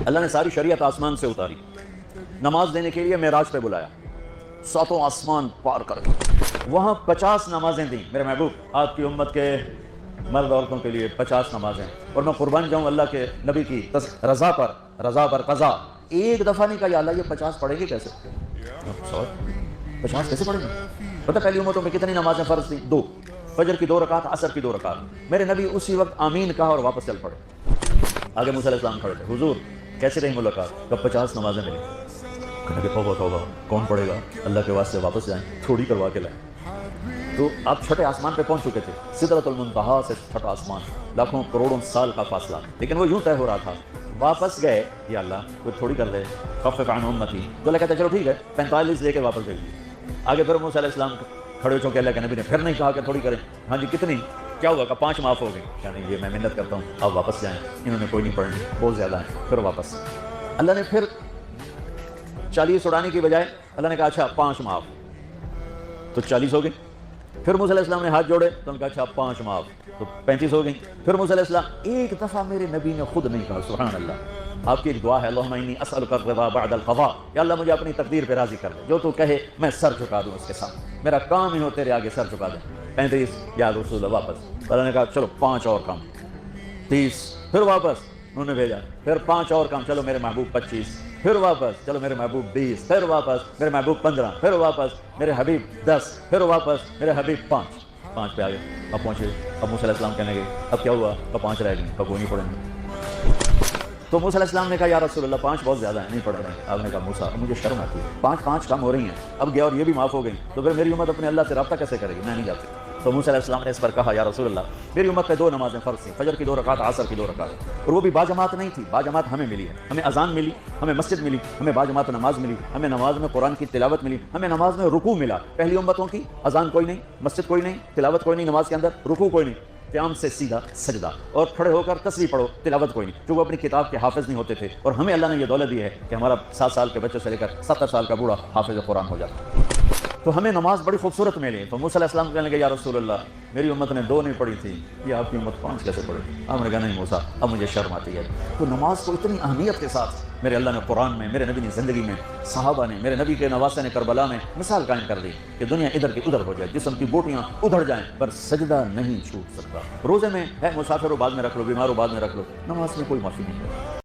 اللہ نے ساری شریعت آسمان سے اتاری، نماز دینے کے لیے معراج پہ بلایا، ساتوں آسمان پار کر کے وہاں 50 نمازیں دیں میرے محبوب، آپ کی امت کے مرد عورتوں کے لیے 50 نمازیں، اور میں قربان جاؤں اللہ کے نبی کی رضا پر قضا، ایک دفعہ نہیں کہا یا اللہ یہ 50 پڑھیں گے کیسے؟ 50 کیسے پڑھیں گے؟ پتہ پہلی امتوں میں کتنی نمازیں فرض تھیں؟ 2، فجر کی 2 رکعت، عصر کی 2 رکعت، میرے نبی اسی وقت آمین کہا اور واپس چل پڑے۔ آگے موسیٰ علیہ السلام کھڑے تھے، حضور کیسے رہی ملاقات؟ کب 50 نمازیں ملی۔ کہنے کہ توبہ کون پڑھے گا، اللہ کے واسطے واپس جائیں، تھوڑی کروا کے لائیں۔ تو آپ چھٹے آسمان پہ پہنچ چکے تھے، سدرۃ المنتہا سے چھٹا آسمان، لاکھوں کروڑوں سال کا فاصلہ، لیکن وہ یوں طے ہو رہا تھا۔ واپس گئے، یا اللہ کوئی تھوڑی کر دے، خفف عن امتی، تو اللہ کہتا ہے چلو ٹھیک ہے 45 لے کے واپس بھیجیے۔ آگے پھر موسیٰ علیہ السلام کھڑے ہو چونکہ اللہ کے نبی نے پھر نہیں کہا کہ تھوڑی کریں، ہاں جی کتنی، کیا ہوا کہ 5 معاف ہو گئی، یعنی یہ میں منت کرتا ہوں آپ واپس جائیں، انہوں نے کوئی نہیں پڑھنی، بہت زیادہ ہیں، پھر واپس۔ اللہ نے پھر 40 اڑانے کی بجائے اللہ نے کہا اچھا 5 معاف، تو 40 ہو گئی۔ پھر موسیٰ علیہ السلام نے ہاتھ جوڑے تو انہوں نے کہا اچھا 5 معاف، تو 35 ہو گئی۔ پھر موسیٰ علیہ السلام ایک دفعہ میرے نبی نے خود نہیں کہا، سبحان اللہ، آپ کی ایک دعا ہے اللہم انی اسألک الرضا بعد القضاء، یا اللہ مجھے اپنی تقدیر پہ راضی کر دے، جو تو کہے میں سر جھکا دوں اس کے ساتھ، میرا کام ہی ہو تیرے آگے سر جھکا دیں۔ 35 یا رسول اللہ واپس، اللہ نے کہا چلو 5 اور کم، 30، پھر واپس انہوں نے بھیجا، پھر 5 اور کم، چلو میرے محبوب 25، پھر واپس چلو میرے محبوب 20، پھر واپس میرے محبوب 15، پھر واپس میرے حبیب 10، پھر واپس میرے حبیب 5 پہ آ گئے۔ اب پہنچے، اب موسیٰ علیہ السلام کہنے گئے اب کیا ہوا؟ اب 5 رہ گئے، اب کوئی نہیں پڑھیں گے۔ تو موسیٰ علیہ السلام نے کہا یا رسول اللہ 5 بہت زیادہ ہیں، نہیں پڑھ رہے ہیں۔ آپ نے کہا موسیٰ اب مجھے شرم آتی ہے، 5 کم ہو رہی ہیں، اب گیا اور یہ بھی معاف ہو گئی، تو پھر میری امت اپنے اللہ سے رابطہ کیسے کرے گی؟ میں نہیں جا سکتا۔ تو موسیٰ علیہ السلام نے اس پر کہا یا رسول اللہ میری امت پہ 2 نمازیں فرض تھیں، فجر کی 2 رکعت، عصر کی 2 رکعت، اور وہ بھی باجماعت نہیں تھی، باجماعت ہمیں ملی ہے، ہمیں اذان ملی، ہمیں مسجد ملی، ہمیں باجماعت نماز ملی، ہمیں نماز میں قرآن کی تلاوت ملی، ہمیں نماز میں رکوع ملا۔ پہلی امتوں کی اذان کوئی نہیں، مسجد کوئی نہیں، تلاوت کوئی نہیں، نماز کے اندر رکوع کوئی نہیں، قیام سے سیدھا سجدہ، اور کھڑے ہو کر تسبیح پڑھو، تلاوت کوئی نہیں، جو وہ اپنی کتاب کے حافظ نہیں ہوتے تھے، اور ہمیں اللہ نے یہ دولت دی ہے کہ ہمارا 7 سال کے بچوں سے لے کر 70 سال کا بوڑھا حافظ قرآن ہو جاتا، تو ہمیں نماز بڑی خوبصورت ملی۔ تو موسیٰ علیہ السلام کہنے لگے یا رسول اللہ میری امت نے 2 نہیں پڑھی تھی، یہ آپ کی امت 5 کیسے پڑھی؟ آپ نے کہا نہیں موسیٰ اب مجھے شرم آتی ہے۔ تو نماز کو اتنی اہمیت کے ساتھ میرے اللہ نے قرآن میں، میرے نبی نے زندگی میں، صحابہ نے، میرے نبی کے نواسے نے کربلا میں مثال قائم کر دی کہ دنیا ادھر کی ادھر ہو جائے، جسم کی بوٹیاں ادھر جائیں پر سجدہ نہیں چھوٹ سکتا۔ روزے میں ہے مسافر ہو بعد میں رکھ لو، بیمار ہو بعد میں رکھ لو، نماز میں کوئی معافی نہیں ہے۔